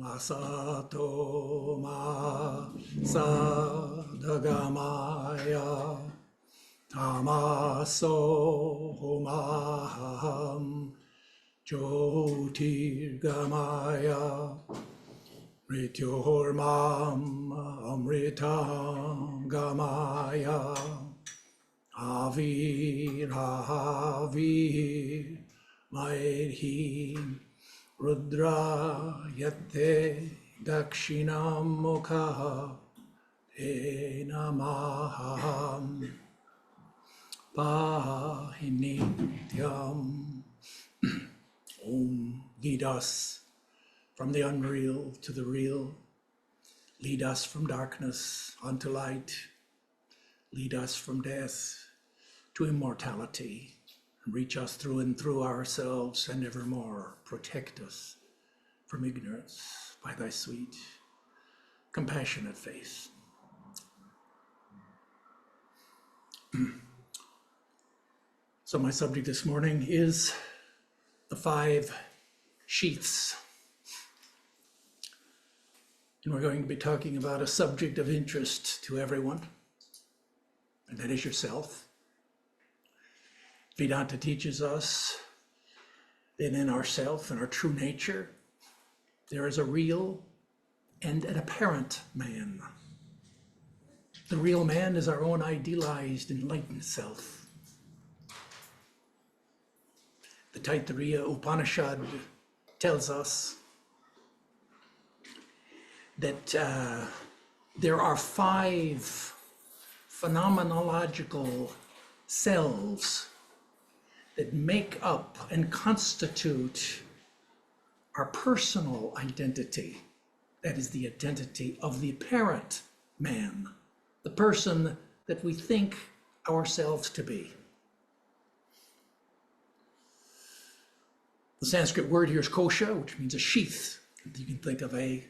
Asato ma sadagamaya tamaso homaham jyotirgamaya mrityormam amritam gamaya aviravir mairhi Rudra yate dakshinam mukha te namaham pahinityam. Om, lead us from the unreal to the real. Lead us from darkness unto light. Lead us from death to immortality. Reach us through and through ourselves and evermore. Protect us from ignorance by thy sweet, compassionate face. So my subject this morning is the 5 sheaths. And we're going to be talking about a subject of interest to everyone, and that is yourself. Vedanta teaches us that in ourself and our true nature, there is a real and an apparent man. The real man is our own idealized, enlightened self. The Taittiriya Upanishad tells us that there are 5 phenomenological selves that make up and constitute our personal identity. That is the identity of the apparent man, the person that we think ourselves to be. The Sanskrit word here is kosha, which means a sheath. You can think of a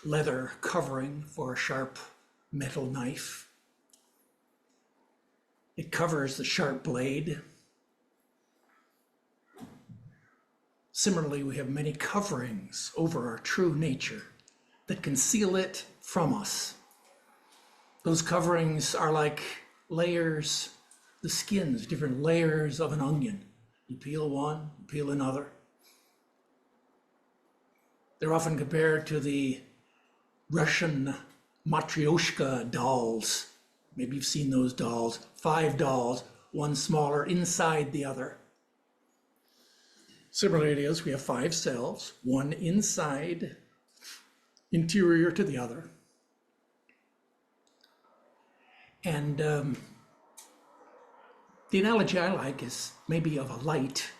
leather covering for a sharp metal knife. It covers the sharp blade. Similarly, we have many coverings over our true nature that conceal it from us. Those coverings are like layers, the skins, different layers of an onion. You peel one, you peel another. They're often compared to the Russian Matryoshka dolls. Maybe you've seen those dolls, 5 dolls, one smaller inside the other. Similarly, it is, we have 5 selves, one inside, interior to the other. And the analogy I like is maybe of a light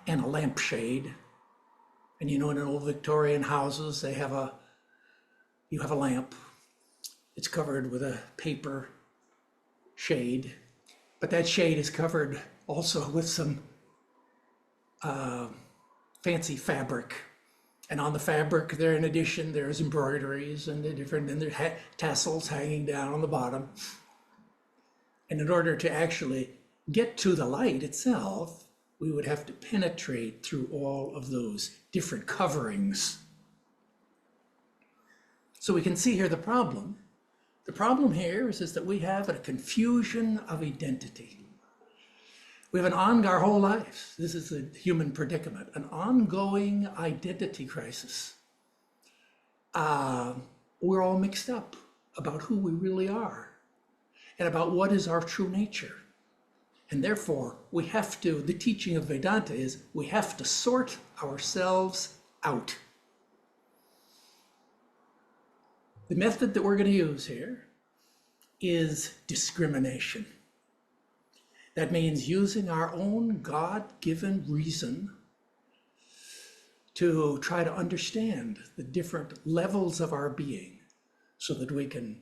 and a lampshade. And you know, in old Victorian houses, you have a lamp. It's covered with a paper shade, but that shade is covered also with some fancy fabric, and on the fabric there, in addition, there's embroideries and there's tassels hanging down on the bottom. And in order to actually get to the light itself, we would have to penetrate through all of those different coverings. So we can see here the problem. The problem here is that we have a confusion of identity. We have our whole lives. This is the human predicament, an ongoing identity crisis. We're all mixed up about who we really are and about what is our true nature. And therefore, the teaching of Vedanta is we have to sort ourselves out. The method that we're going to use here is discrimination. That means using our own God-given reason to try to understand the different levels of our being so that we can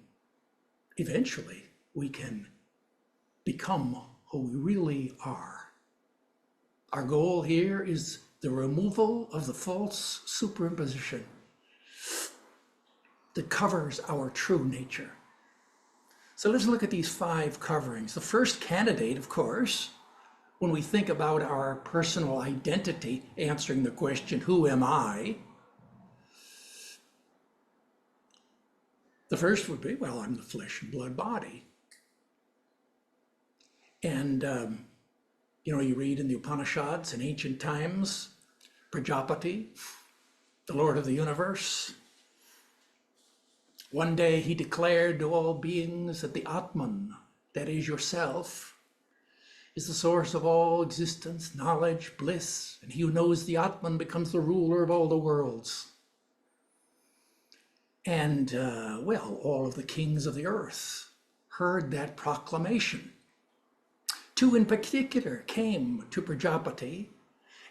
become who we really are. Our goal here is the removal of the false superimposition that covers our true nature. So let's look at these 5 coverings. The first candidate, of course, when we think about our personal identity, answering the question, who am I? The first would be, well, I'm the flesh and blood body. And, you read in the Upanishads in ancient times, Prajapati, the Lord of the universe, one day he declared to all beings that the Atman, that is yourself, is the source of all existence, knowledge, bliss, and he who knows the Atman becomes the ruler of all the worlds. And, all of the kings of the earth heard that proclamation. Two in particular came to Prajapati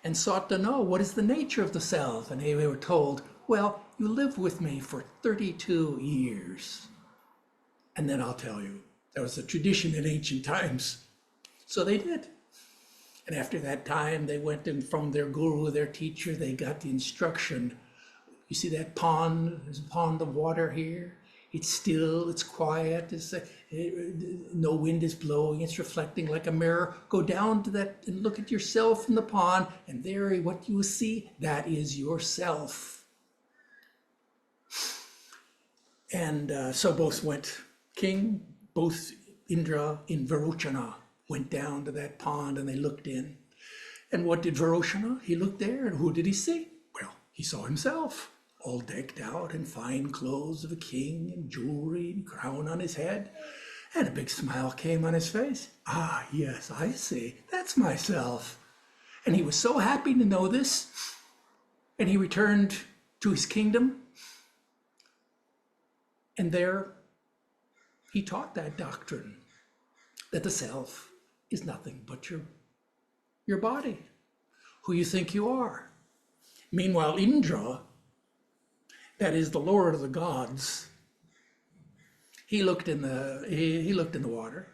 and sought to know what is the nature of the self. And they were told, well, you live with me for 32 years. And then I'll tell you. That was a tradition in ancient times. So they did. And after that time, they went and from their guru, their teacher, they got the instruction. You see that pond? There's a pond of water here. It's still, it's quiet, no wind is blowing, it's reflecting like a mirror. Go down to that and look at yourself in the pond, and there what you see, that is yourself. And so both went, both Indra and Varochana went down to that pond and they looked in. And what did Varochana? He looked there, and who did he see? Well, he saw himself, all decked out in fine clothes of a king and jewelry and crown on his head. And a big smile came on his face. Ah, yes, I see. That's myself. And he was so happy to know this. And he returned to his kingdom. And there he taught that doctrine, that the self is nothing but your body, who you think you are. Meanwhile, Indra, that is the Lord of the gods, he looked in the water,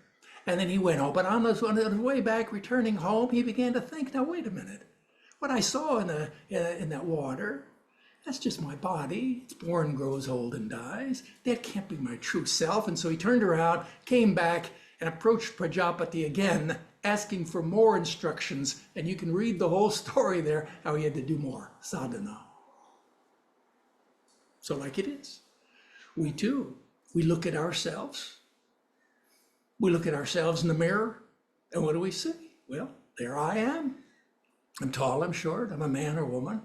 and then he went home. But on his way back, returning home, he began to think, now wait a minute. What I saw in that water, that's just my body. It's born, grows old, and dies. That can't be my true self. And so he turned around, came back, and approached Prajapati again, asking for more instructions. And you can read the whole story there, how he had to do more sadhana. So like it is, we too, we look at ourselves. We look at ourselves in the mirror, and what do we see? Well, there I am. I'm tall, I'm short, I'm a man or woman.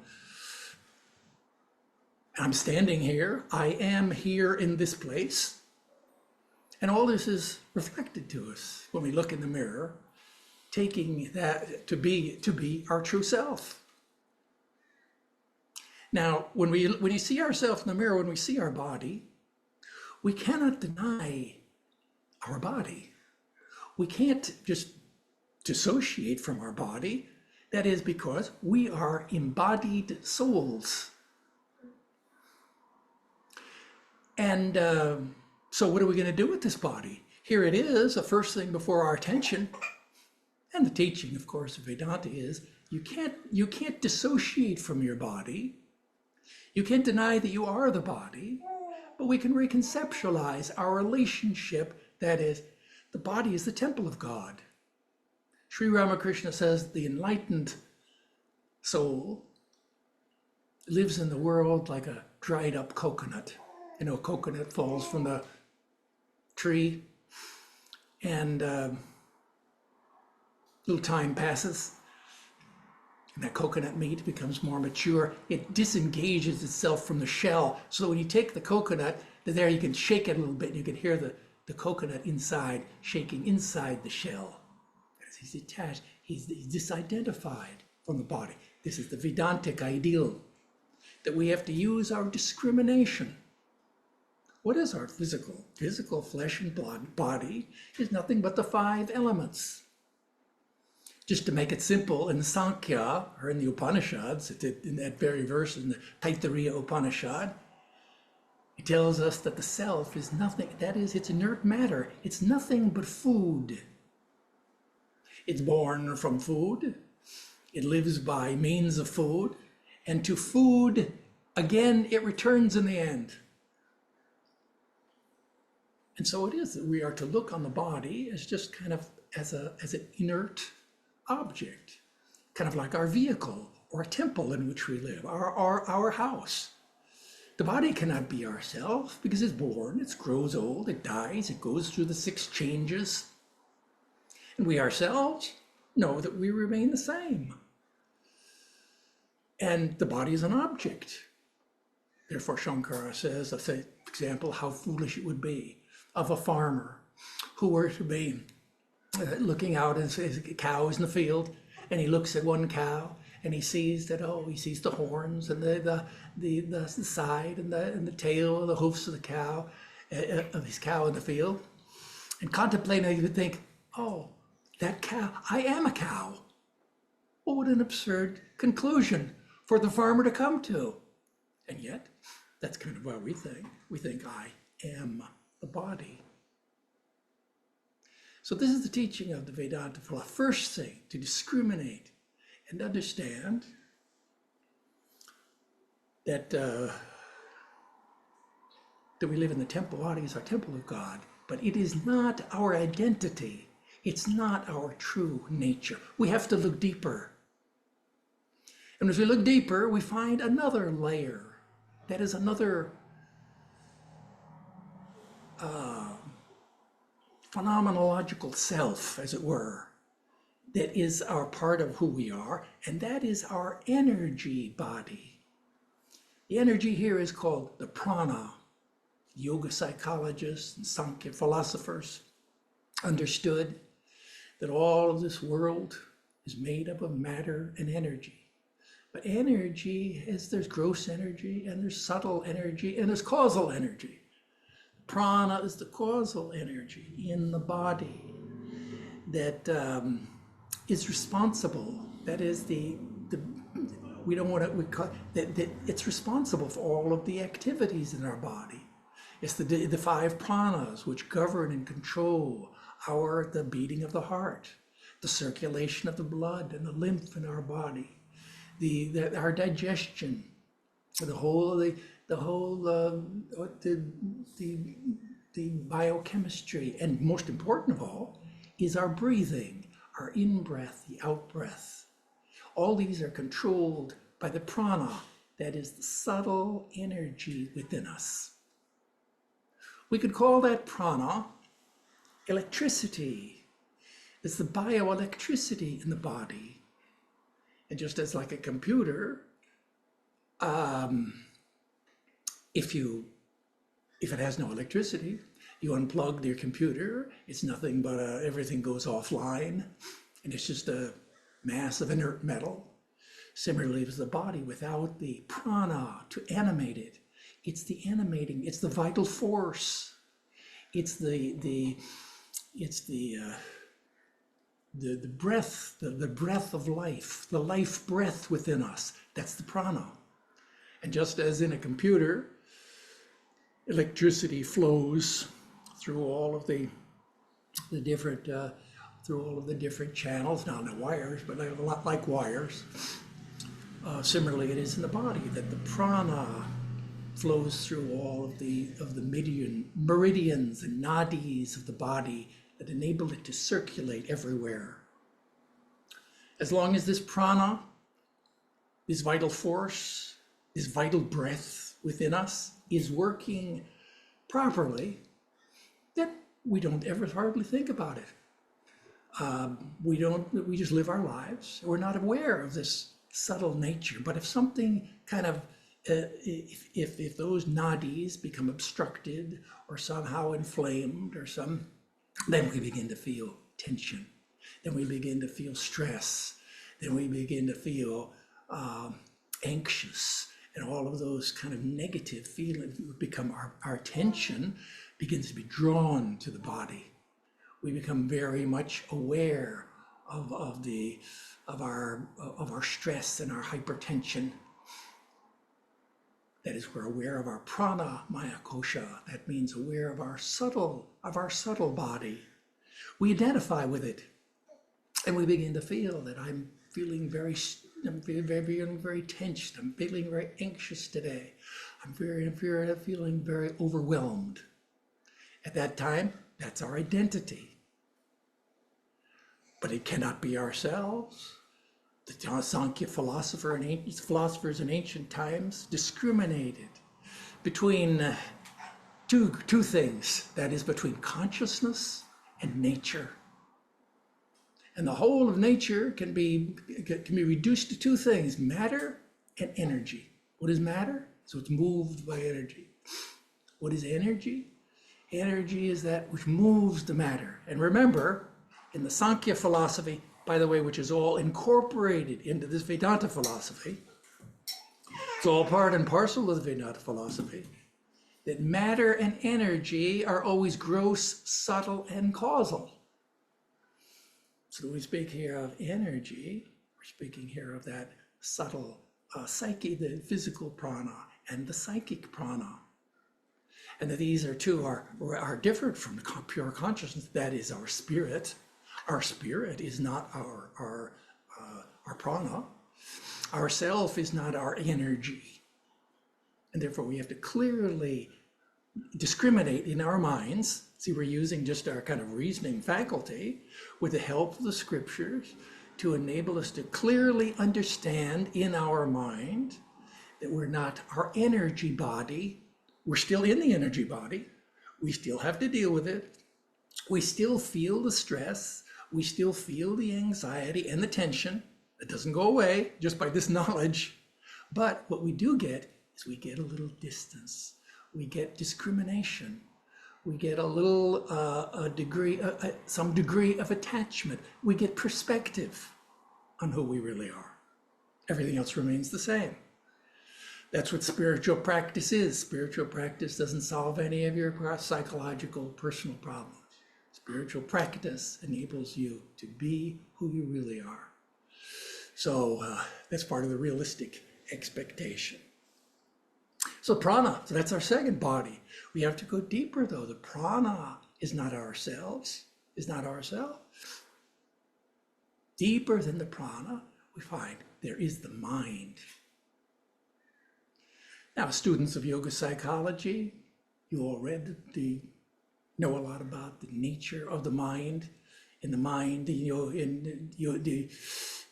I'm standing here, I am here in this place. And all this is reflected to us when we look in the mirror, taking that to be our true self. Now, when you see ourselves in the mirror, when we see our body, we cannot deny our body. We can't just dissociate from our body. That is because we are embodied souls. And so what are we going to do with this body? Here it is, the first thing before our attention. And the teaching, of course, of Vedanta is you can't dissociate from your body. You can't deny that you are the body, but we can reconceptualize our relationship. That is, the body is the temple of God. Sri Ramakrishna says the enlightened soul lives in the world like a dried up coconut. You know, a coconut falls from the tree and a little time passes. And that coconut meat becomes more mature. It disengages itself from the shell. So when you take the coconut, there you can shake it a little bit and you can hear the coconut inside shaking inside the shell. As he's detached, he's disidentified from the body. This is the Vedantic ideal, that we have to use our discrimination. What is our physical? Physical flesh and blood body is nothing but the 5 elements. Just to make it simple, in Sankhya, or in the Upanishads, in that very verse in the Taittiriya Upanishad, it tells us that the self is nothing, that is, it's inert matter. It's nothing but food. It's born from food. It lives by means of food. And to food, again, it returns in the end. And so it is that we are to look on the body as just kind of as an inert object, kind of like our vehicle or a temple in which we live, our house. The body cannot be ourself because it's born, it grows old, it dies, it goes through the 6 changes. And we ourselves know that we remain the same. And the body is an object. Therefore, Shankara says, for example, how foolish it would be of a farmer who were to be looking out at his cows in the field, and he looks at one cow and he sees that, he sees the horns and the side and the tail and the hoofs of the cow, of his cow in the field. And contemplating, he would think, oh, that cow, I am a cow. Oh, what an absurd conclusion for the farmer to come to. And yet, that's kind of what we think. We think, I am the body. So this is the teaching of the Vedanta philosophy. First thing, to discriminate and understand that we live in the temple. Body is our temple of God, but it is not our identity. It's not our true nature. We have to look deeper. And as we look deeper, we find another layer. That is another phenomenological self, as it were, that is our part of who we are, and that is our energy body. The energy here is called the prana. Yoga psychologists and Sankhya philosophers understood that all of this world is made up of matter and energy. But energy there's gross energy, and there's subtle energy, and there's causal energy. Prana is the causal energy in the body that is responsible. That is it's responsible for all of the activities in our body. It's the 5 pranas which govern and control the beating of the heart, the circulation of the blood and the lymph in our body, our digestion, the biochemistry, and most important of all is our breathing, our in-breath, the out-breath. All these are controlled by the prana, that is the subtle energy within us. We could call that prana electricity. It's the bioelectricity in the body. And just as like a computer, if it has no electricity, you unplug your computer, it's nothing but everything goes offline, and it's just a mass of inert metal. Similarly, with the body, without the prana to animate it, it's the animating, it's the vital force, it's the breath, the breath of life, the life breath within us. That's the prana. And just as in a computer, electricity flows through all of the different channels, not the wires, but a lot like wires. Similarly, it is in the body that the prana flows through all of the meridians and nadis of the body that enable it to circulate everywhere. As long as this prana, this vital force, this vital breath within us is working properly, then we don't ever hardly think about it. We just live our lives. We're not aware of this subtle nature. But if something kind of, if those nadis become obstructed or somehow inflamed or then we begin to feel tension. Then we begin to feel stress. Then we begin to feel anxious. And all of those kind of negative feelings become our attention begins to be drawn to the body. We become very much aware of our stress and our hypertension. That is, we're aware of our prana maya kosha. That means aware of our subtle body. We identify with it, and we begin to feel that I'm feeling very tensed. I'm feeling very anxious today. I'm feeling very overwhelmed. At that time, that's our identity. But it cannot be ourselves. The Sankhya philosophers in ancient times discriminated between two things. That is between consciousness and nature. And the whole of nature can be reduced to two things: matter and energy. What is matter? So it's moved by energy. What is energy? Energy is that which moves the matter. And remember, in the Sankhya philosophy, by the way, which is all incorporated into this Vedanta philosophy, it's all part and parcel of the Vedanta philosophy, that matter and energy are always gross, subtle, and causal. So when we speak here of energy, we're speaking here of that subtle psyche, the physical prana and the psychic prana. And that these are different from pure consciousness. That is our spirit. Our spirit is not our prana. Our self is not our energy. And therefore we have to clearly discriminate in our minds. See, we're using just our kind of reasoning faculty with the help of the scriptures to enable us to clearly understand in our mind that we're not our energy body. We're still in the energy body. We still have to deal with it. We still feel the stress. We still feel the anxiety and the tension. That doesn't go away just by this knowledge. But what we do get is we get a little distance. We get discrimination. We get a little some degree of attachment. We get perspective on who we really are. Everything else remains the same. That's what spiritual practice is. Spiritual practice doesn't solve any of your psychological, personal problems. Spiritual practice enables you to be who you really are. So that's part of the realistic expectation. So prana, so that's our second body. We have to go deeper though. The prana is not ourselves, Deeper than the prana, we find there is the mind. Now, students of yoga psychology, you all know a lot about the nature of the mind. In the mind, the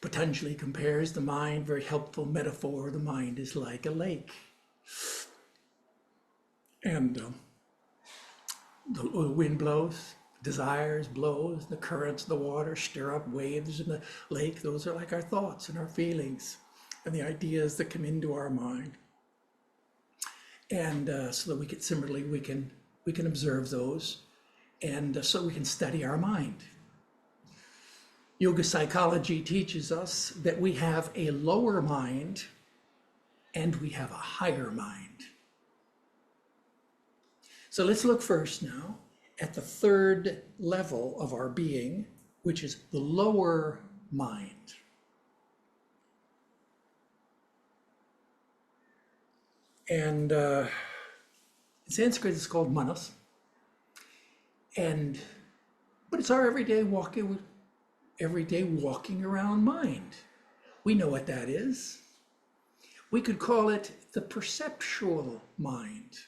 Patanjali compares the mind, very helpful metaphor. The mind is like a lake. And the wind blows, desires blows, the currents of the water stir up waves in the lake. Those are like our thoughts and our feelings and the ideas that come into our mind. And so that we can similarly, we can observe those, and so we can study our mind. Yoga psychology teaches us that we have a lower mind and we have a higher mind. So let's look first now at the third level of our being, which is the lower mind. And in Sanskrit, it's called manas. But it's our everyday walking around mind. We know what that is. We could call it the perceptual mind.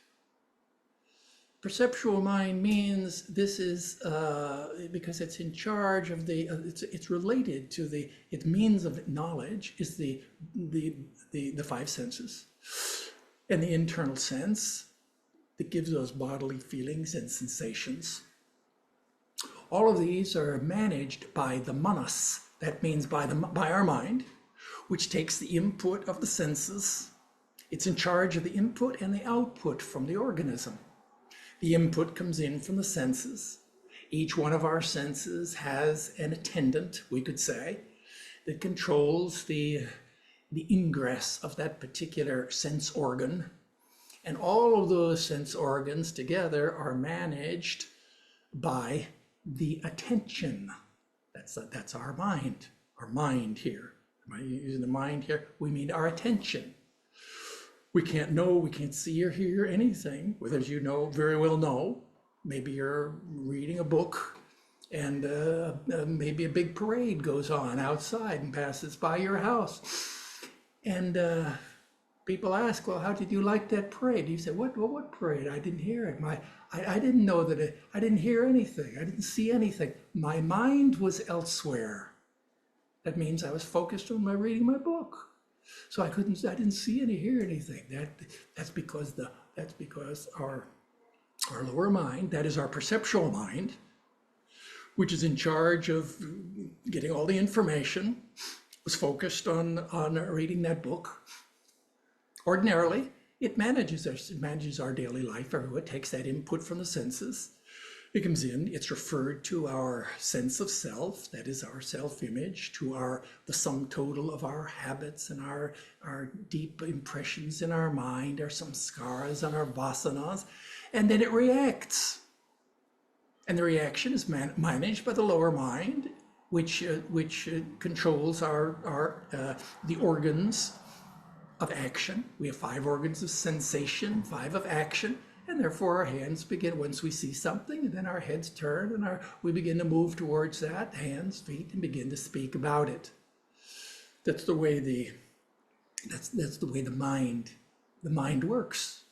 Perceptual mind means this is because it's in charge of it's related to its means of knowledge is the five senses. And the internal sense that gives us bodily feelings and sensations. All of these are managed by the manas. That means by our mind, which takes the input of the senses. It's in charge of the input and the output from the organism. The input comes in from the senses. Each one of our senses has an attendant, we could say, that controls the ingress of that particular sense organ. And all of those sense organs together are managed by the attention. That's our mind here. Am I using the mind here? We mean our attention. We can't see or hear anything, as you very well know. Maybe you're reading a book and maybe a big parade goes on outside and passes by your house. And people ask, well, how did you like that parade? You say, what parade? I didn't hear it. I didn't know that I didn't hear anything. I didn't see anything. My mind was elsewhere. That means I was focused on reading my book. So I didn't see any, hear anything. That's because our lower mind, that is our perceptual mind, which is in charge of getting all the information, was focused on reading that book. Ordinarily, it manages our daily life. Everyone takes that input from the senses. It comes in, it's referred to our sense of self, that is our self-image, to the sum total of our habits and our deep impressions in our mind, our samskaras and our vasanas, and then it reacts. And the reaction is managed by the lower mind, which controls the organs of action. We have 5 organs of sensation, 5 of action. And therefore our hands begin, once we see something, and then our heads turn and we begin to move towards that, hands, feet, and begin to speak about it. That's the way the mind works.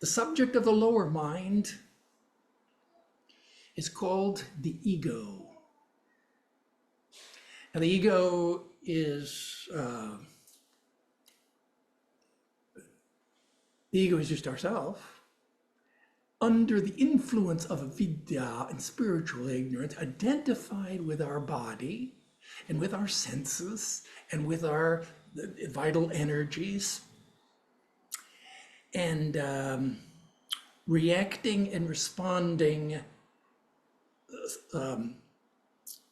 The subject of the lower mind is called the ego. And the ego is just ourself, under the influence of avidya and spiritual ignorance, identified with our body and with our senses and with our vital energies, and reacting and responding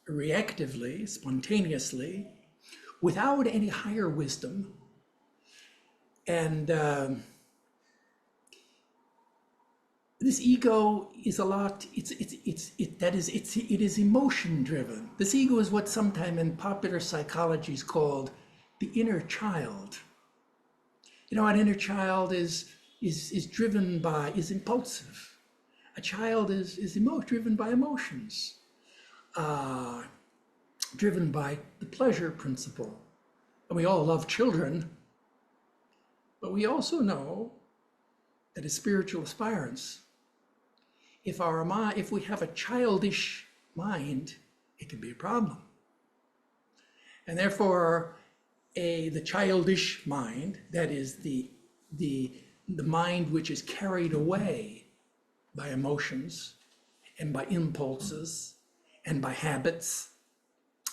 reactively, spontaneously, without any higher wisdom. And this ego is it is emotion driven. This ego is what sometimes in popular psychology is called the inner child. You know, an inner child is impulsive. A child is driven by emotions, driven by the pleasure principle. And we all love children, but we also know that as spiritual aspirants, if we have a childish mind, it can be a problem. And therefore, the childish mind, that is the mind which is carried away by emotions and by impulses and by habits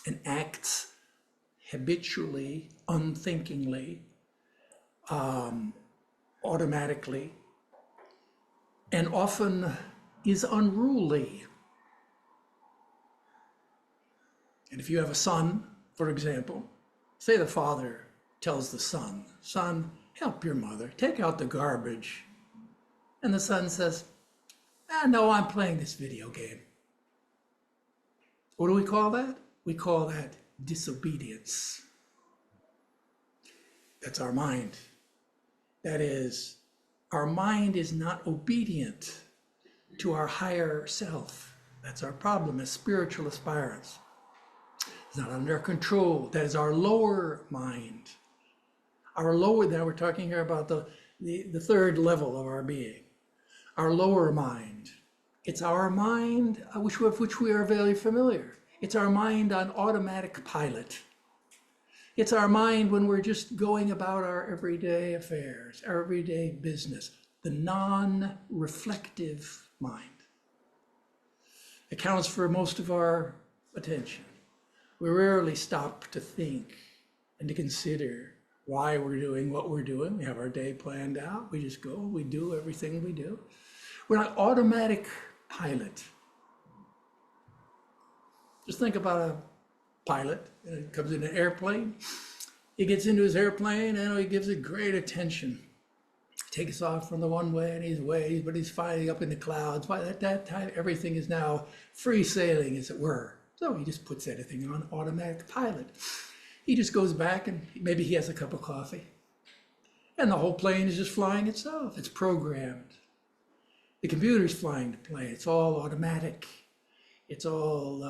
and acts habitually, unthinkingly, automatically, and often is unruly. And if you have a son, for example, say the father tells the son, "Son, help your mother, take out the garbage." And the son says, "No, I'm playing this video game." What do we call that? We call that disobedience. That's our mind. That is, our mind is not obedient to our higher self. That's our problem as spiritual aspirants. It's not under control. That is our lower mind. Now we're talking here about the third level of our being. Our lower mind. It's our mind of which we are very familiar. It's our mind on automatic pilot. It's our mind when we're just going about our everyday affairs, our everyday business. The non-reflective mind accounts for most of our attention. We rarely stop to think and to consider why we're doing what we're doing. We have our day planned out. We just go, we do everything we do. We're not automatic pilot. Just think about a pilot. It comes in an airplane. He gets into his airplane and he gives it great attention. Takes off from the one way and but he's finally up in the clouds. By that time, everything is now free sailing, as it were. So he just puts everything on automatic pilot. He just goes back and maybe he has a cup of coffee. And the whole plane is just flying itself. It's programmed. The computer's flying the plane. It's all automatic. It's all,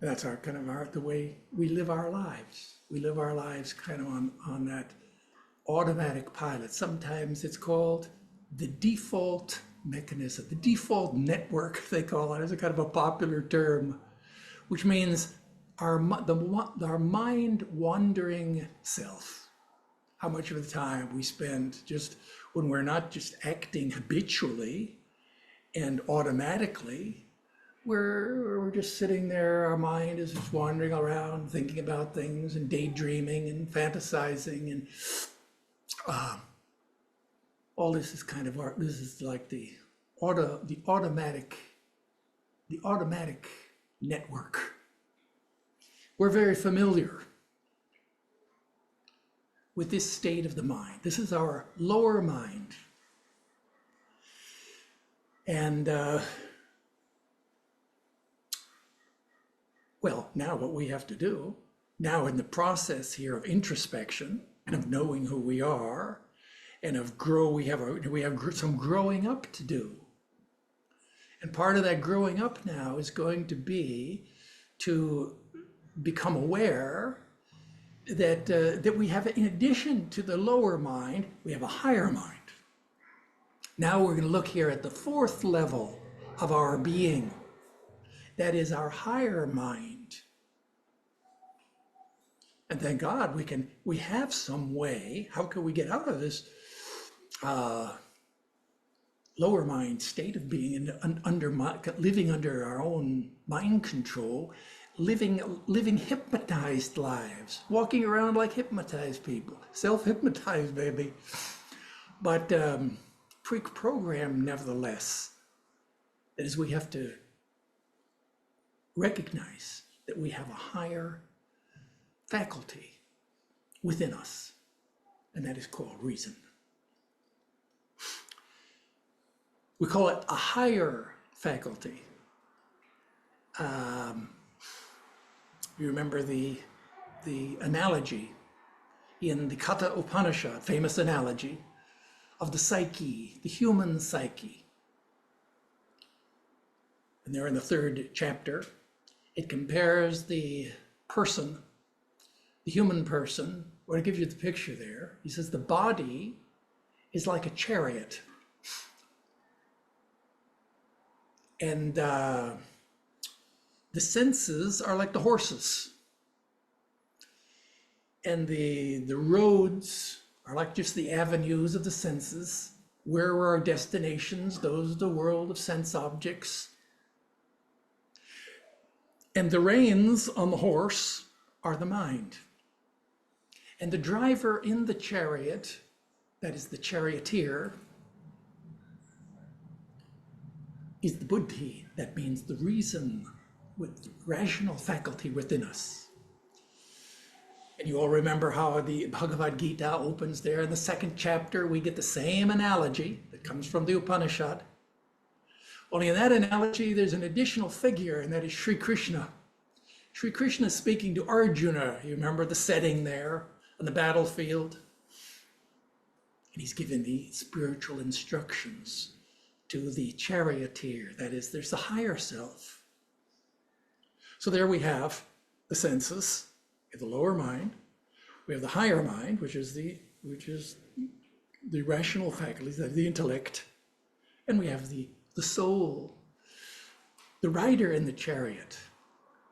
that's the way we live our lives. We live our lives kind of on that automatic pilot. Sometimes it's called the default mechanism, the default network, they call it. It's a kind of a popular term, which means our mind wandering self, how much of the time we spend just when we're not just acting habitually and automatically, we're just sitting there, our mind is just wandering around, thinking about things and daydreaming and fantasizing, and all this is kind of this is like the automatic network. We're very familiar with this state of the mind. This is our lower mind. And well, now what we have to do, now in the process here of introspection and of knowing who we are, and of we have some growing up to do. And part of that growing up now is going to be to become aware that we have, in addition to the lower mind, we have a higher mind. Now we're going to look here at the fourth level of our being. That is our higher mind. And thank God we have some way. How can we get out of this lower mind state of being living under our own mind control, living hypnotized lives, walking around like hypnotized people, self-hypnotized, baby, but pre-programmed nevertheless. That is, we have to recognize that we have a higher faculty within us, and that is called reason. We call it a higher faculty. You remember the analogy in the Katha Upanishad, famous analogy of the psyche, the human psyche. And there in the third chapter, it compares the person, the human person. Well, it gives you the picture there. He says the body is like a chariot. And the senses are like the horses. And the roads are like just the avenues of the senses. Where are our destinations? Those are the world of sense objects. And the reins on the horse are the mind. And the driver in the chariot, that is the charioteer, is the buddhi. That means the reason, with the rational faculty within us. And you all remember how the Bhagavad Gita opens there. In the second chapter, we get the same analogy that comes from the Upanishad. Only in that analogy, there's an additional figure, and that is Sri Krishna. Sri Krishna is speaking to Arjuna. You remember the setting there on the battlefield? And he's given the spiritual instructions to the charioteer. That is, there's the higher self. So there we have the senses, we have the lower mind, we have the higher mind, which is the rational faculties, the intellect, and we have the soul, the rider in the chariot,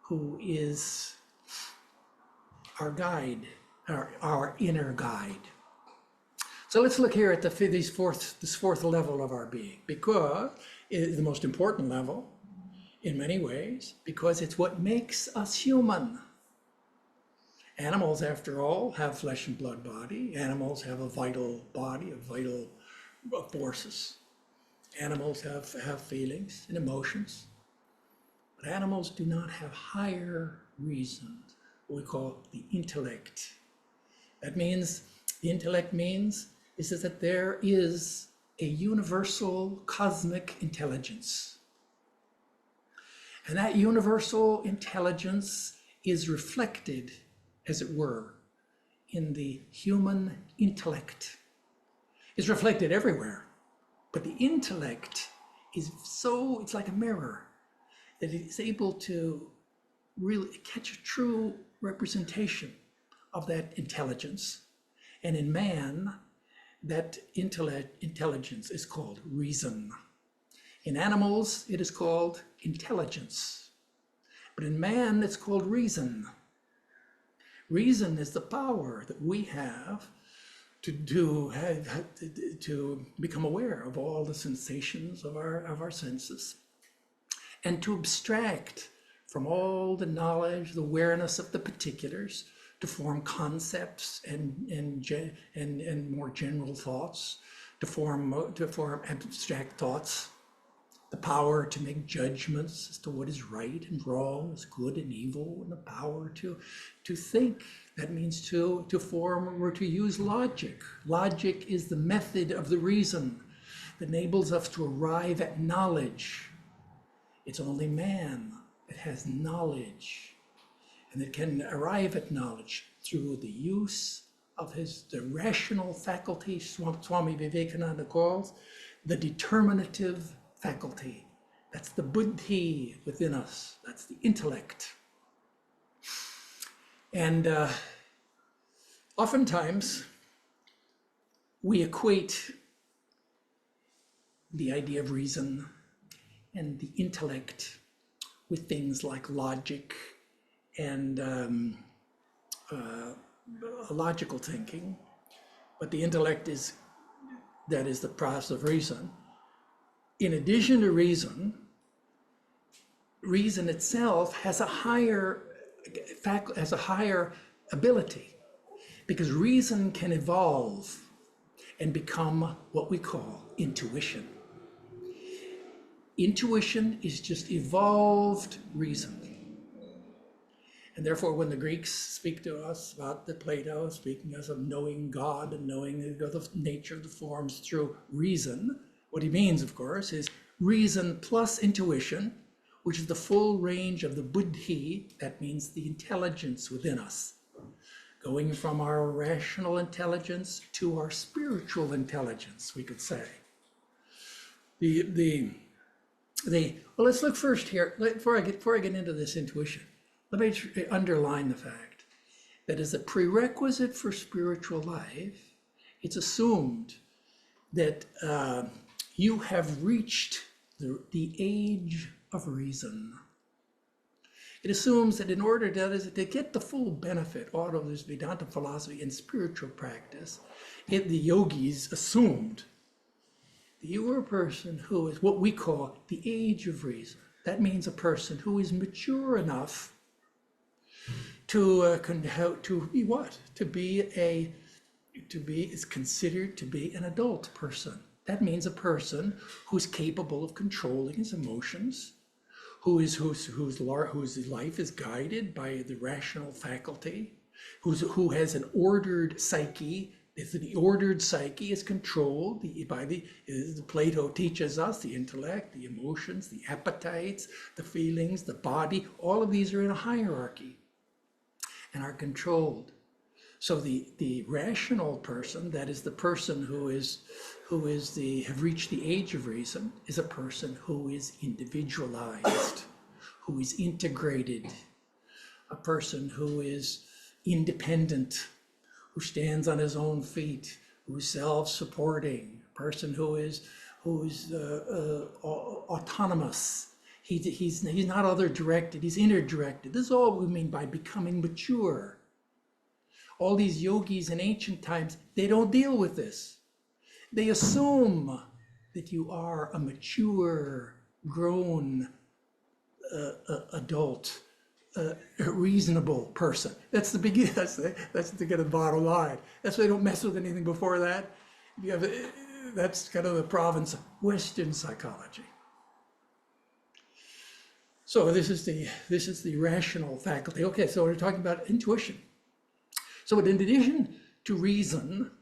who is our guide, our inner guide. So let's look here at this fourth level of our being, because it is the most important level in many ways, because it's what makes us human. Animals, after all, have flesh and blood body. Animals have a vital body, vital forces. Animals have feelings and emotions. But animals do not have higher reason, what we call the intellect. That means, the intellect means, is that there is a universal cosmic intelligence. And that universal intelligence is reflected, as it were, in the human intellect. It's reflected everywhere, but the intellect is it's like a mirror, that it is able to really catch a true representation of that intelligence. And in man, that intelligence is called reason. In animals, it is called intelligence. But in man, it's called reason. Reason is the power that we have to become aware of all the sensations of our senses, and to abstract from all the knowledge, the awareness of the particulars, to form concepts and more general thoughts, to form abstract thoughts, the power to make judgments as to what is right and wrong, is good and evil, and the power to think. That means to form or to use logic. Logic is the method of the reason that enables us to arrive at knowledge. It's only man that has knowledge and that can arrive at knowledge through the use of the rational faculty, Swami Vivekananda calls the determinative faculty. That's the buddhi within us. That's the intellect. And oftentimes we equate the idea of reason and the intellect with things like logic and logical thinking. But the intellect is the process of reason. In addition to reason, reason itself has a higher ability, because reason can evolve and become what we call intuition. Intuition is just evolved reason. And therefore, when the Greeks speak to us about the Plato, speaking as of knowing God and knowing the nature of the forms through reason, what he means, of course, is reason plus intuition, which is the full range of the buddhi. That means the intelligence within us, going from our rational intelligence to our spiritual intelligence, we could say. Well, let's look first here, before I get into this intuition, let me underline the fact that as a prerequisite for spiritual life, it's assumed that you have reached the age of reason. It assumes that in order to get the full benefit out of this Vedanta philosophy and spiritual practice, the yogis assumed that you were a person who is what we call the age of reason. That means a person who is mature enough is considered to be an adult person. That means a person who's capable of controlling his emotions, whose life is guided by the rational faculty, who has an ordered psyche. The ordered psyche is controlled by the Plato teaches us, the intellect, the emotions, the appetites, the feelings, the body. All of these are in a hierarchy and are controlled. So the rational person, that is the person who have reached the age of reason, is a person who is individualized, who is integrated, a person who is independent, who stands on his own feet, who's self-supporting, a person who is autonomous. He's not other-directed, he's inner-directed. This is all we mean by becoming mature. All these yogis in ancient times, they don't deal with this. They assume that you are a mature, grown, adult, reasonable person. That's the beginning. That's to get a bottom line. That's why they don't mess with anything before that. That's kind of the province of Western psychology. So this is the rational faculty. Okay, so we're talking about intuition. So in addition to reason,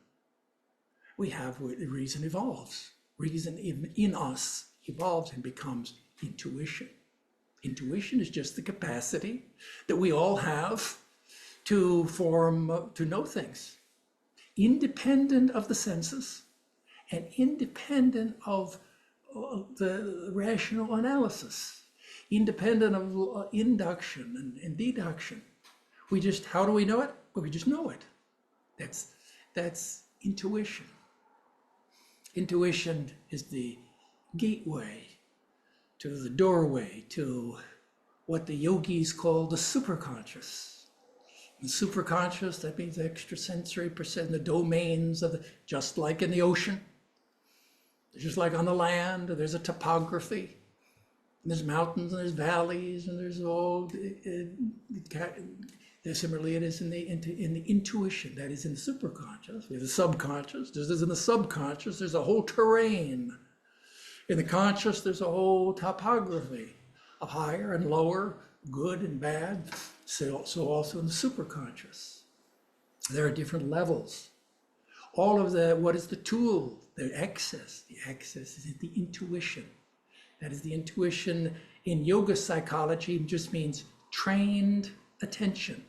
we have reason evolves. Reason in us evolves and becomes intuition. Intuition is just the capacity that we all have to know things, independent of the senses and independent of the rational analysis, independent of induction and deduction. How do we know it? Well, we just know it. That's intuition. Intuition is the gateway to the doorway to what the yogis call the superconscious. The superconscious, that means extrasensory percent, the domains of the, just like in the ocean, just like on the land, there's a topography. There's mountains and there's valleys and there's all. Similarly, it is in the intuition, that is in the superconscious. We have the subconscious. There's in the subconscious, there's a whole terrain. In the conscious, there's a whole topography of higher and lower, good and bad. So also in the superconscious, there are different levels. All of the, what is the tool? The access. The access is the intuition. That is the intuition in yoga psychology, just means trained attention.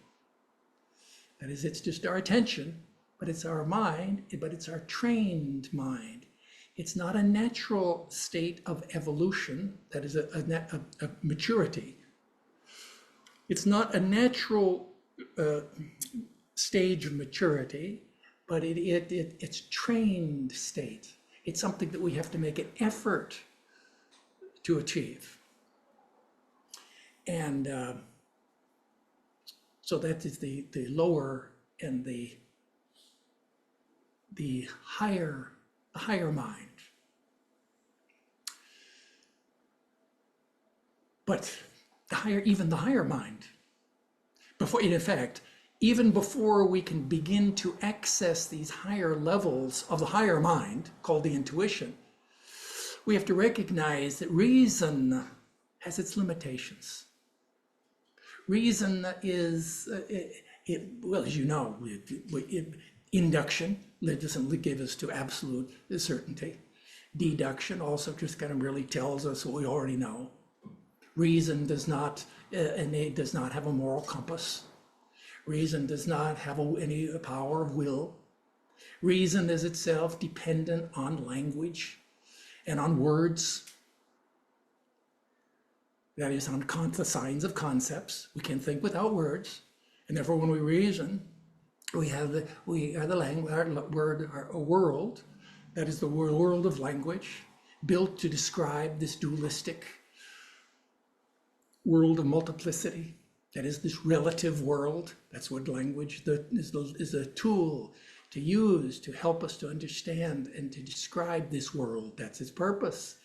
That is, it's just our attention, but it's our mind, but it's our trained mind. It's not a natural state of evolution, that is a maturity. It's not a natural stage of maturity, but it's trained state. It's something that we have to make an effort to achieve. And so that is the lower and the higher mind. But even the higher mind, in fact, even before we can begin to access these higher levels of the higher mind, called the intuition, we have to recognize that reason has its limitations. Reason is, well, as you know, induction doesn't give us to absolute certainty. Deduction also just kind of really tells us what we already know. Reason does not have a moral compass. Reason does not have any power of will. Reason is itself dependent on language and on words. That is, on the signs of concepts. We can think without words, and therefore, when we reason, we are the language, our world. That is the world of language, built to describe this dualistic world of multiplicity. That is this relative world. That's what language is a tool to use to help us to understand and to describe this world. That's its purpose.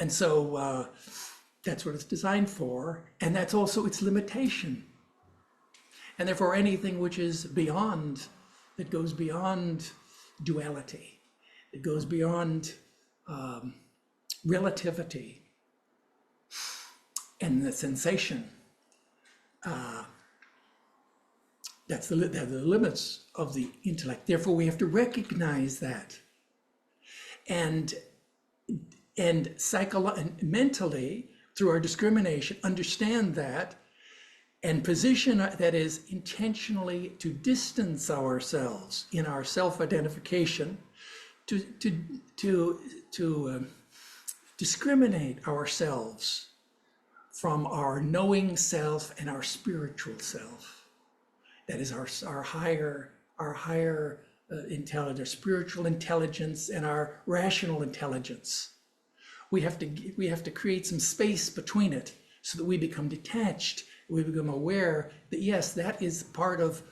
And so that's what it's designed for. And that's also its limitation. And therefore anything which is beyond, that goes beyond duality, it goes beyond relativity and the sensation, that's the limits of the intellect. Therefore, we have to recognize that, and mentally, through our discrimination, understand that, and position that is intentionally to distance ourselves in our self-identification, to discriminate ourselves from our knowing self and our spiritual self. That is our higher intelligence, our spiritual intelligence, and our rational intelligence. We have to create some space between it so that we become detached. We become aware that yes, that is part of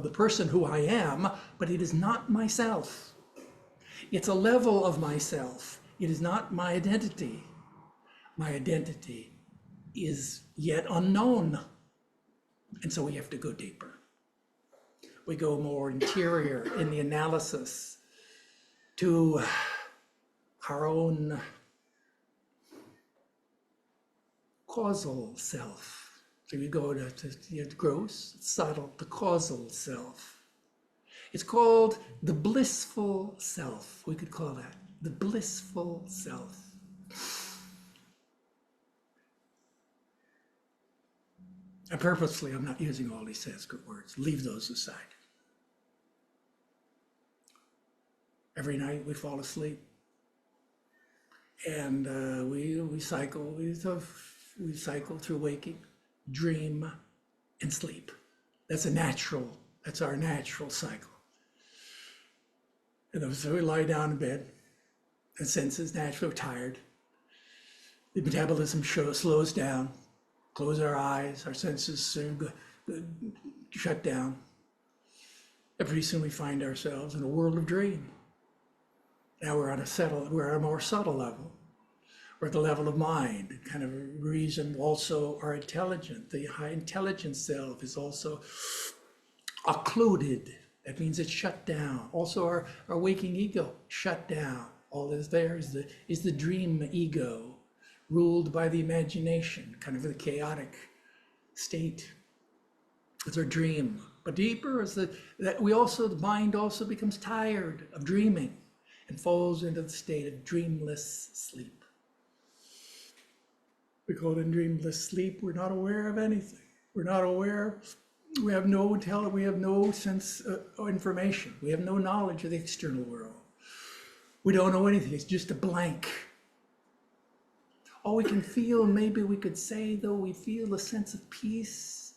the person who I am, but it is not myself. It's a level of myself. It is not my identity. My identity is yet unknown. And so we have to go deeper. We go more interior in the analysis to our own causal self. So we go to gross, subtle, the causal self. It's called the blissful self. We could call that the blissful self. And purposefully, I'm not using all these Sanskrit words. Leave those aside. Every night we fall asleep, and we cycle through waking, dream, and sleep. That's our natural cycle. And so we lie down in bed, and senses naturally tired. The metabolism slows down, close our eyes, our senses shut down. And pretty soon we find ourselves in a world of dream. Now we're on a more subtle level. We're at the level of mind, kind of reason, also are intelligent. The high intelligence self is also occluded. That means it's shut down. Also our waking ego, shut down. All that's there is the dream ego, ruled by the imagination, kind of the chaotic state. It's our dream. But deeper is that the mind also becomes tired of dreaming and falls into the state of dreamless sleep. We call it in dreamless sleep. We're not aware of anything. We're not aware. We have no sense of information. We have no knowledge of the external world. We don't know anything. It's just a blank. All we can feel, maybe we could say, though, we feel a sense of peace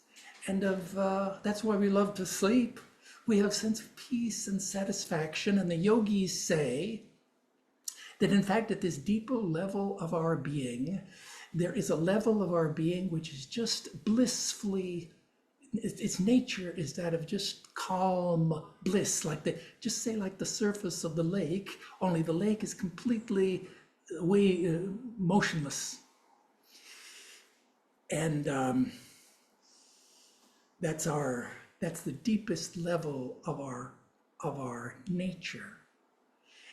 and that's why we love to sleep. We have a sense of peace and satisfaction. And the yogis say that, in fact, at this deeper level of our being, there is a level of our being which is just blissfully, its nature is that of just calm bliss, like just say like the surface of the lake, only the lake is completely motionless. And that's the deepest level of our nature.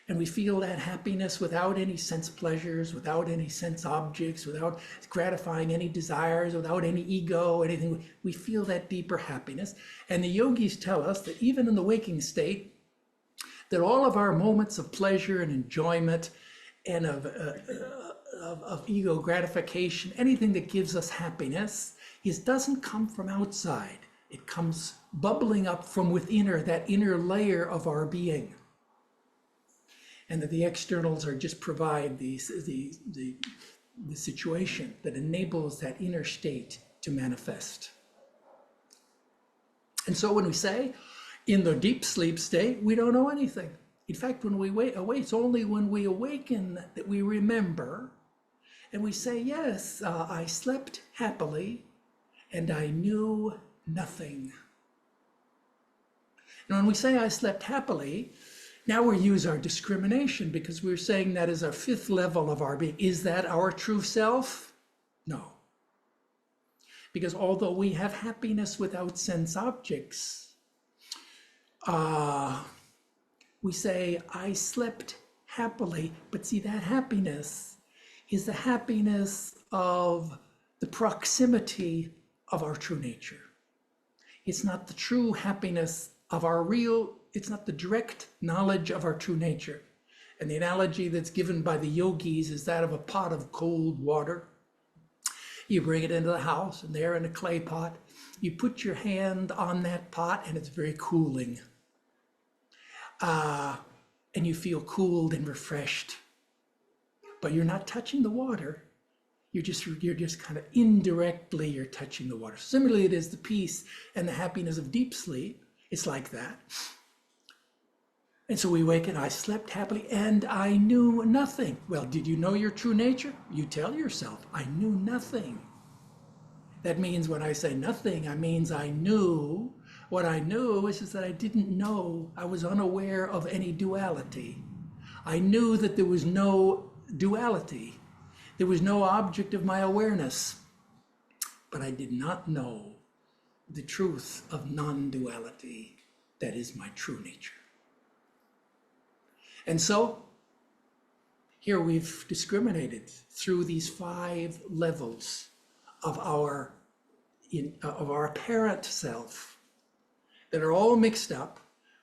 And we feel that happiness without any sense pleasures, without any sense objects, without gratifying any desires, without any ego, anything. We feel that deeper happiness. And the yogis tell us that even in the waking state, that all of our moments of pleasure and enjoyment and of ego gratification, anything that gives us happiness, doesn't come from outside. It comes bubbling up from within that inner layer of our being. And that the externals are just provide the situation that enables that inner state to manifest. And so when we say, in the deep sleep state, we don't know anything. In fact, when we awake, it's only when we awaken that we remember, and we say, yes, I slept happily, and I knew nothing. And when we say I slept happily, now we use our discrimination because we're saying that is our fifth level of our being. Is that our true self? No. Because although we have happiness without sense objects, we say, I slept happily, but see, that happiness is the happiness of the proximity of our true nature. It's not the true happiness of it's not the direct knowledge of our true nature. And the analogy that's given by the yogis is that of a pot of cold water. You bring it into the house, and there in a clay pot, you put your hand on that pot, and it's very cooling. And you feel cooled and refreshed. But you're not touching the water. You're just kind of indirectly, you're touching the water. Similarly, it is the peace and the happiness of deep sleep. It's like that. And so we wake and I slept happily and I knew nothing. Well, did you know your true nature? You tell yourself, I knew nothing. That means when I say nothing, I means I knew. What I knew is that I didn't know. I was unaware of any duality. I knew that there was no duality. There was no object of my awareness. But I did not know the truth of non-duality. That is my true nature. And so, here we've discriminated through these 5 levels of our apparent self that are all mixed up.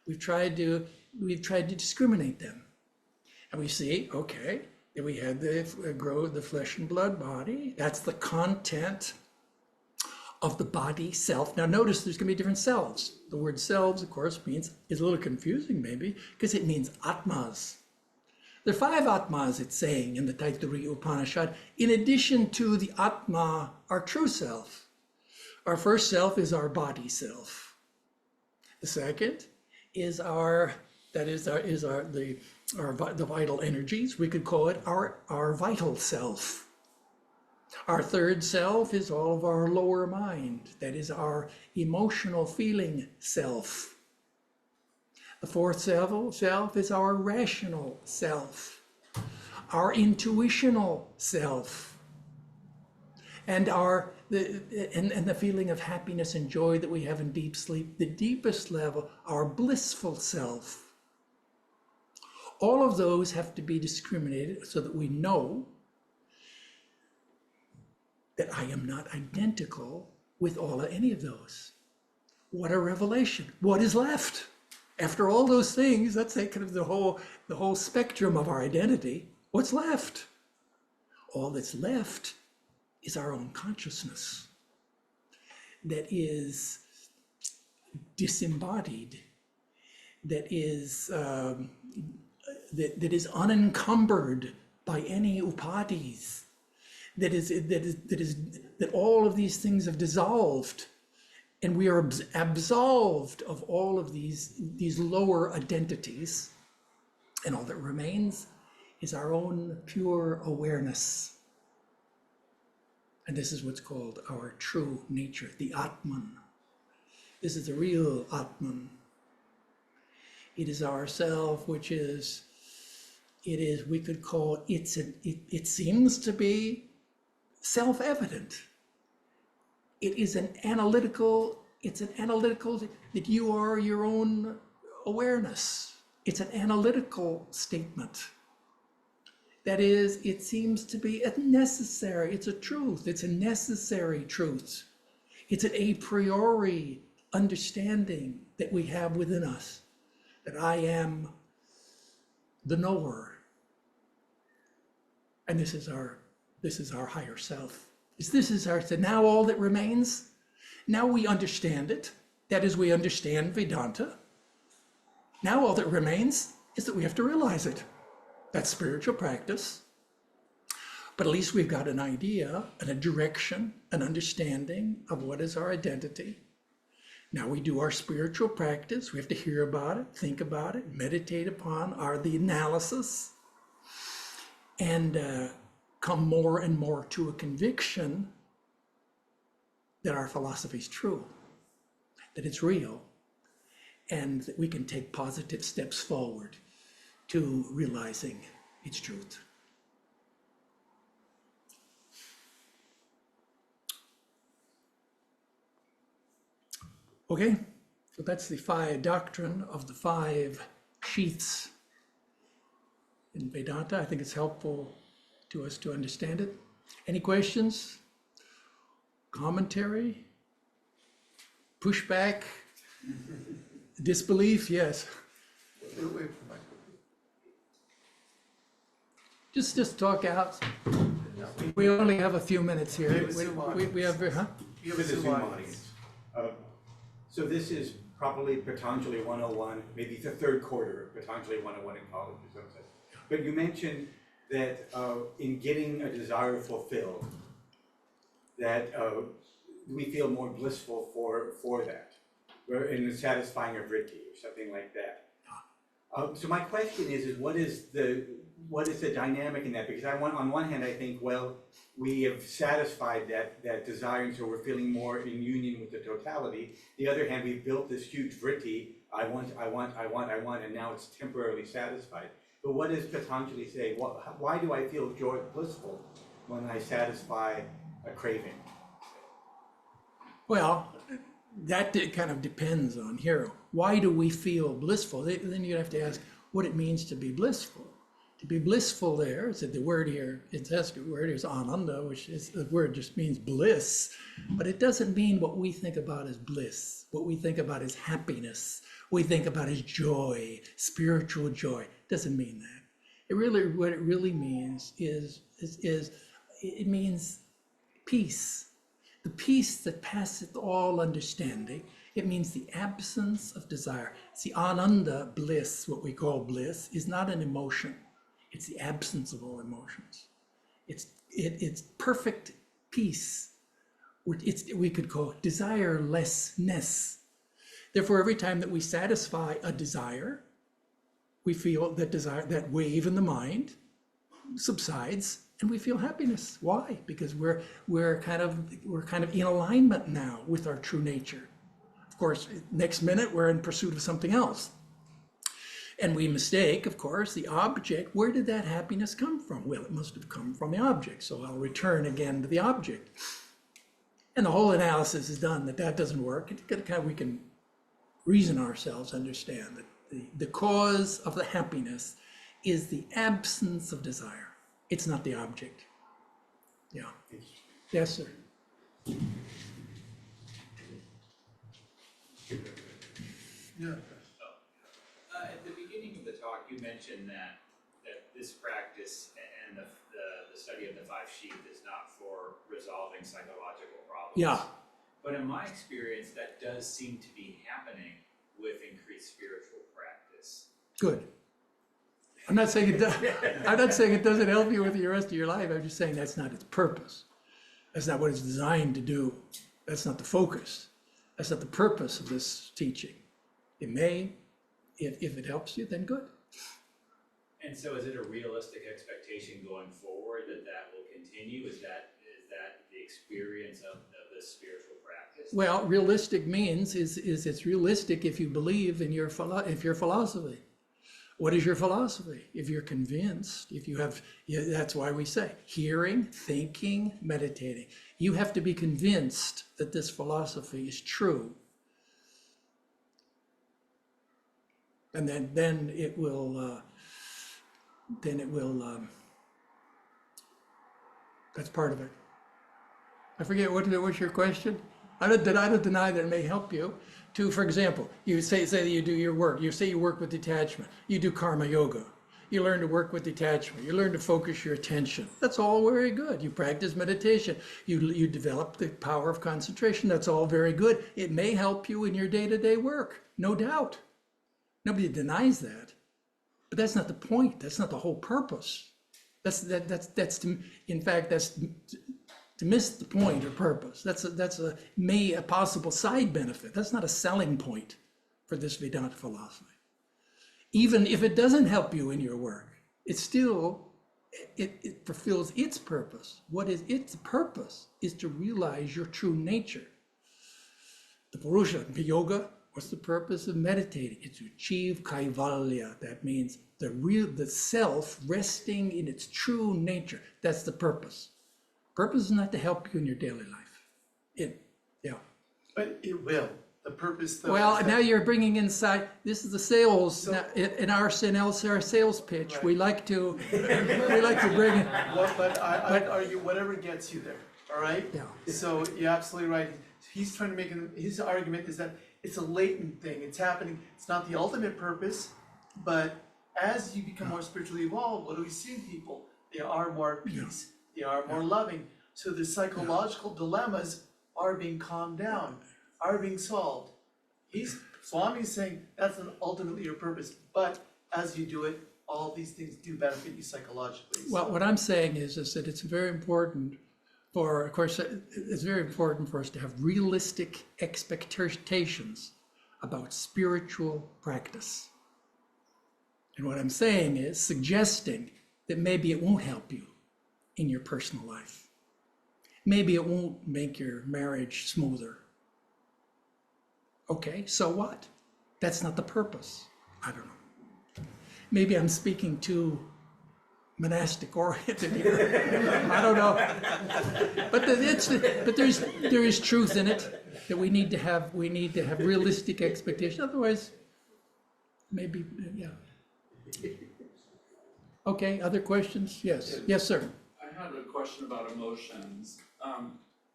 We've tried to discriminate them, and we see, okay, that we had the flesh and blood body. That's the content of the body self. Now notice there's going to be different selves. The word selves, of course, is a little confusing maybe, because it means atmas. There are 5 atmas, it's saying in the Taittiriya Upanishad, in addition to the atma, our true self. Our first self is our body self. The second is the vital energies. We could call it our vital self. Our third self is all of our lower mind. That is our emotional feeling self. The fourth self is our rational self, our intuitional self, and the feeling of happiness and joy that we have in deep sleep. The deepest level, our blissful self. All of those have to be discriminated so that we know that I am not identical with any of those. What a revelation. What is left? After all those things, that's kind of the whole spectrum of our identity. What's left? All that's left is our own consciousness that is disembodied, that is unencumbered by any upadis, that all of these things have dissolved, and we are absolved of all of these lower identities, and all that remains is our own pure awareness. And this is what's called our true nature, the Atman. This is the real Atman. It is ourself, which is, we could call, it seems to be self-evident. It's an analytical that you are your own awareness. It's an analytical statement. That is, it seems to be necessary. It's a truth. It's a necessary truth. It's an a priori understanding that we have within us, that I am the knower. And this is our higher self. So now all that remains, now we understand it. That is, we understand Vedanta. Now all that remains is that we have to realize it. That's spiritual practice. But at least we've got an idea and a direction, an understanding of what is our identity. Now we do our spiritual practice. We have to hear about it, think about it, meditate upon the analysis, and come more and more to a conviction that our philosophy is true, that it's real, and that we can take positive steps forward to realizing its truth. Okay, so that's the doctrine of the 5 sheaths in Vedanta. I think it's helpful to us to understand it. Any questions? Commentary? Pushback? Disbelief? Yes. Just talk out. We only have a few minutes here. We have, huh? For the Zoom audience. So this is probably Patanjali 101, maybe the third quarter of Patanjali 101 in college or something. But you mentioned that in getting a desire fulfilled, that we feel more blissful for that, in satisfying a vritti or something like that. So my question is what is the dynamic in that? Because on one hand I think, well, we have satisfied that desire, and so we're feeling more in union with the totality. The other hand, we've built this huge vritti, I want, and now it's temporarily satisfied. But what does Patanjali say? Why do I feel blissful when I satisfy a craving? Well, that kind of depends on here. Why do we feel blissful? Then you have to ask what it means to be blissful. To be blissful there, so the word here, it says the word is ananda, which is the word just means bliss, but it doesn't mean what we think about as bliss. What we think about as happiness. We think about as joy, spiritual joy. It doesn't mean that. What it really means is it means peace. The peace that passeth all understanding. It means the absence of desire. See, ananda, bliss, what we call bliss, is not an emotion. It's the absence of all emotions. It's perfect peace. We could call it desirelessness. Therefore, every time that we satisfy a desire, we feel that desire, that wave in the mind, subsides and we feel happiness. Why? Because we're kind of in alignment now with our true nature. Of course, next minute we're in pursuit of something else. And we mistake, of course, the object. Where did that happiness come from? Well, it must have come from the object. So I'll return again to the object. And the whole analysis is done that doesn't work. We can reason ourselves, understand that the cause of the happiness is the absence of desire. It's not the object. Yeah. Yes, sir. Yeah. At the beginning of the talk, you mentioned that this practice and the study of the Five Sheaths is not for resolving psychological problems. Yeah. But in my experience, that does seem to be happening with increased spiritual practice. Good. I'm not saying it does. I'm not saying it doesn't help you with the rest of your life. I'm just saying that's not its purpose. That's not what it's designed to do. That's not the focus. That's not the purpose of this teaching. It may, if it helps you, then good. And so is it a realistic expectation going forward that will continue? Is that the experience of this spiritual practice? Well, realistic means is it's realistic if you believe in your philosophy. What is your philosophy? If you're convinced, if you have, that's why we say hearing, thinking, meditating. You have to be convinced that this philosophy is true. And then it will, that's part of it. I forget, what's your question? I don't deny that it may help you. For example, you say that you do your work. You say you work with detachment. You do karma yoga. You learn to work with detachment. You learn to focus your attention. That's all very good. You practice meditation. You develop the power of concentration. That's all very good. It may help you in your day-to-day work, no doubt. Nobody denies that. But that's not the point. That's not the whole purpose. That's to miss the point or purpose. That's a possible side benefit. That's not a selling point for this Vedanta philosophy. Even if it doesn't help you in your work, it fulfills its purpose. What is its purpose is to realize your true nature. The Purusha, yoga, what's the purpose of meditating? It's to achieve kaivalya. That means the self resting in its true nature. That's the purpose. Purpose is not to help you in your daily life. But it will. The purpose, though. Well, now you're bringing inside. This is the sales. So, in our sales pitch, right. we like to bring in. But I argue whatever gets you there. All right. Yeah. So you're absolutely right. He's trying to make his argument is that it's a latent thing. It's happening. It's not the ultimate purpose, but as you become more spiritually evolved, what do we see in people? They are more at peace. They are more loving. So the psychological dilemmas are being calmed down, are being solved. Swami's saying that's not ultimately your purpose, but as you do it, all these things do benefit you psychologically. Well, what I'm saying is that it's very important it's very important for us to have realistic expectations about spiritual practice. And what I'm saying is suggesting that maybe it won't help you in your personal life. Maybe it won't make your marriage smoother. Okay, so what? That's not the purpose. I don't know. Maybe I'm speaking too monastic oriented here. I don't know. But there is truth in it that we need to have realistic expectations. Otherwise, maybe, yeah. Okay, other questions? Yes. Yes, sir. I had a question about emotions.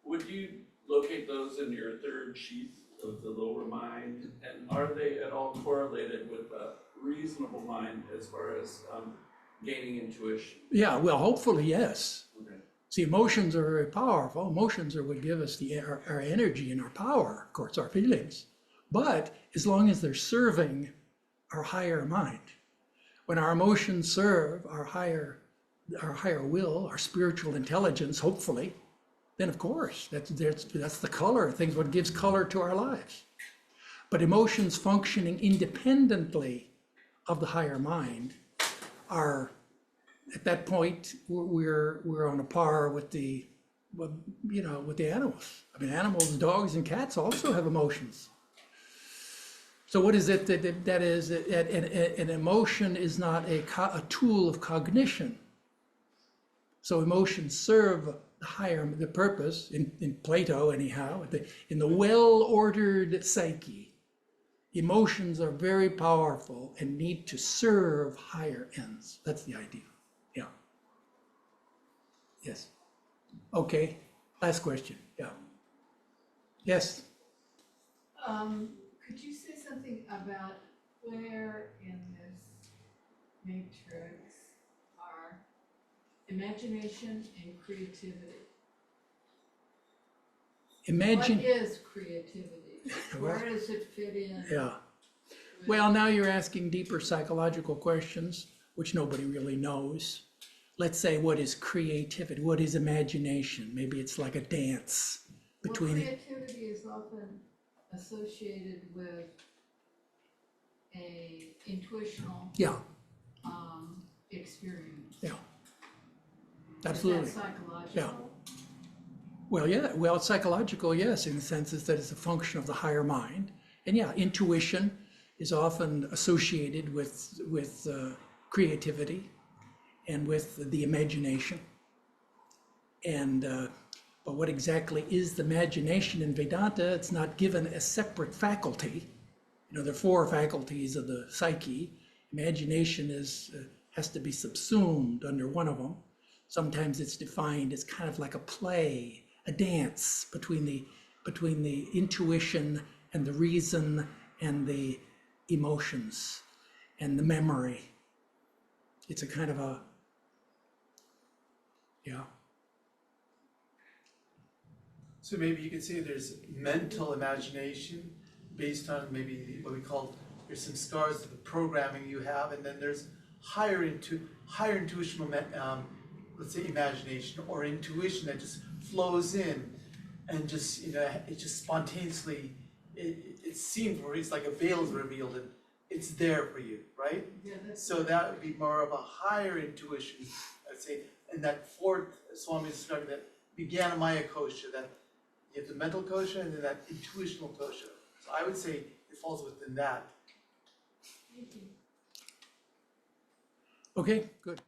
Would you locate those in your third sheath of the lower mind? And are they at all correlated with a reasonable mind as far as gaining intuition? Yeah, well, hopefully, yes. Okay. See, emotions are very powerful. Emotions are what give us our energy and our power, of course, our feelings. But as long as they're serving our higher mind, when our emotions serve our higher will, our spiritual intelligence, hopefully, then of course, that's the color, things what gives color to our lives. But emotions functioning independently of the higher mind are at that point, we're on a par with the, with the animals. I mean, animals, dogs and cats also have emotions. So what is it that is, an emotion is not a tool of cognition. So emotions serve the purpose, in Plato anyhow, in the well-ordered psyche. Emotions are very powerful and need to serve higher ends. That's the idea. Yeah. Yes. Okay. Last question. Yeah. Yes. Could you say something about where in this matrix are imagination and creativity? Imagine. What is creativity? Well, Where does it fit in? Yeah. Well, now you're asking deeper psychological questions, which nobody really knows. Let's say, what is creativity? What is imagination? Maybe it's like a dance between. Well, creativity is often associated with a intuitional Yeah, experience. yeah. Absolutely. Is that psychological? Well, yeah, well, it's psychological, yes, in the sense is that it's a function of the higher mind. And yeah, intuition is often associated with creativity and with the imagination. And but what exactly is the imagination in Vedanta? It's not given a separate faculty. There are 4 faculties of the psyche. Imagination has to be subsumed under one of them. Sometimes it's defined as kind of like a play, a dance between the intuition and the reason and the emotions and the memory. It's a kind of a, yeah. So maybe you could say there's mental imagination based on maybe what we call, there's some scars of the programming you have, and then there's higher intuitional, let's say imagination or intuition that just flows in and just, it just spontaneously, it seems, or it's like a veil is revealed and it's there for you, right? Yeah, that's So that would be more of a higher intuition, I'd say, and that 4th Swami is describing that Vijnanamaya kosha, that you have the mental kosha and then that intuitional kosha. So I would say it falls within that. thank you. Okay, good.